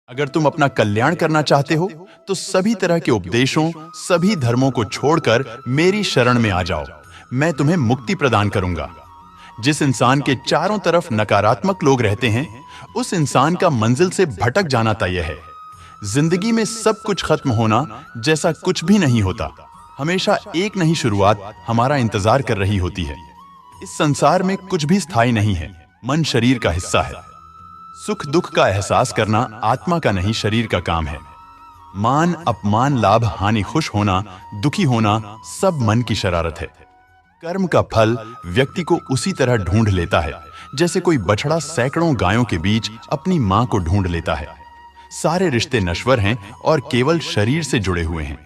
अगर तुम अपना कल्याण करना चाहते हो तो सभी तरह के उपदेशों, सभी धर्मों को छोड़कर मेरी शरण में आ जाओ। मैं तुम्हें मुक्ति प्रदान करूंगा। जिस इंसान के चारों तरफ नकारात्मक लोग रहते हैं, उस इंसान का मंजिल से भटक जाना तय है। जिंदगी में सब कुछ खत्म होना जैसा कुछ भी नहीं होता। हमेशा एक नई शुरुआत हमारा इंतजार कर रही होती है। इस संसार में कुछ भी स्थायी नहीं है। मन शरीर का हिस्सा है। सुख दुख का एहसास करना आत्मा का नहीं, शरीर का काम है। मान अपमान, लाभ हानि, खुश होना, दुखी होना सब मन की शरारत है। कर्म का फल व्यक्ति को उसी तरह ढूंढ लेता है जैसे कोई बछड़ा सैकड़ों गायों के बीच अपनी मां को ढूंढ लेता है। सारे रिश्ते नश्वर हैं और केवल शरीर से जुड़े हुए हैं।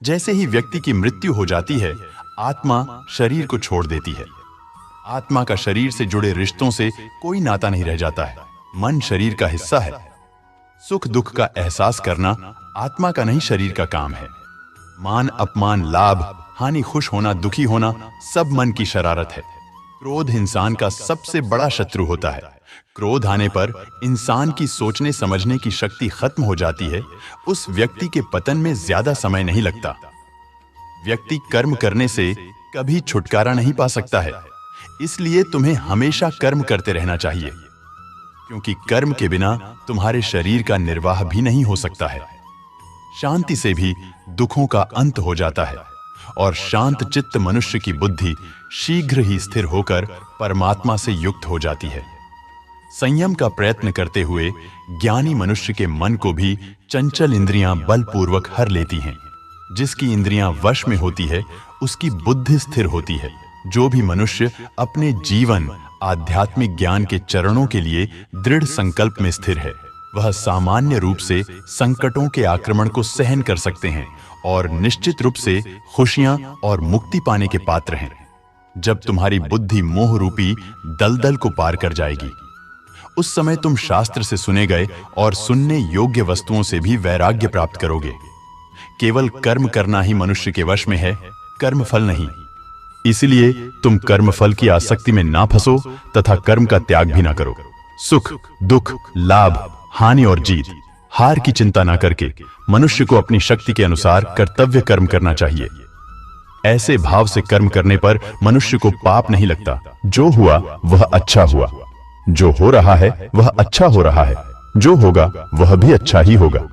जैसे ही व्यक्ति की मृत्यु हो जाती है, आत्मा शरीर को छोड़ देती है। आत्मा का शरीर से जुड़े रिश्तों से कोई नाता नहीं रह जाता है। मन शरीर का हिस्सा है। सुख दुख का एहसास करना आत्मा का नहीं, शरीर का काम है। मान अपमान, लाभ हानि, खुश होना, दुखी होना सब मन की शरारत है। क्रोध इंसान का सबसे बड़ा शत्रु होता है। क्रोध आने पर इंसान की सोचने समझने की शक्ति खत्म हो जाती है। उस व्यक्ति के पतन में ज्यादा समय नहीं लगता। व्यक्ति कर्म करने से कभी छुटकारा नहीं पा सकता है। इसलिए तुम्हें हमेशा कर्म करते रहना चाहिए, क्योंकि कर्म के बिना तुम्हारे शरीर का निर्वाह भी नहीं हो सकता है। शांति से भी दुखों का अंत हो जाता है और शांत चित्त मनुष्य की बुद्धि शीघ्र ही स्थिर होकर परमात्मा से युक्त हो जाती है। संयम का प्रयत्न करते हुए ज्ञानी मनुष्य के मन को भी चंचल इंद्रियां बलपूर्वक हर लेती हैं। जिसकी इंद्रियां वश में होती है, उसकी बुद्धि स्थिर होती है। जो भी मनुष्य अपने जीवन आध्यात्मिक ज्ञान के चरणों के लिए दृढ़ संकल्प में स्थिर है, वह सामान्य रूप से संकटों के आक्रमण को सहन कर सकते हैं और निश्चित रूप से खुशियां और मुक्ति पाने के पात्र हैं। जब तुम्हारी बुद्धि मोह रूपी दलदल को पार कर जाएगी, उस समय तुम शास्त्र से सुने गए और सुनने योग्य वस्तुओं से भी वैराग्य प्राप्त करोगे। केवल कर्म करना ही मनुष्य के वश में है, कर्म फल नहीं। इसलिए तुम कर्म फल की आसक्ति में ना फंसो तथा कर्म का त्याग भी ना करो। सुख दुख, लाभ हानि और जीत हार की चिंता ना करके मनुष्य को अपनी शक्ति के अनुसार कर्तव्य कर्म करना चाहिए। ऐसे भाव से कर्म करने पर मनुष्य को पाप नहीं लगता। जो हुआ वह अच्छा हुआ, जो हो रहा है वह अच्छा हो रहा है, जो होगा वह भी अच्छा ही होगा।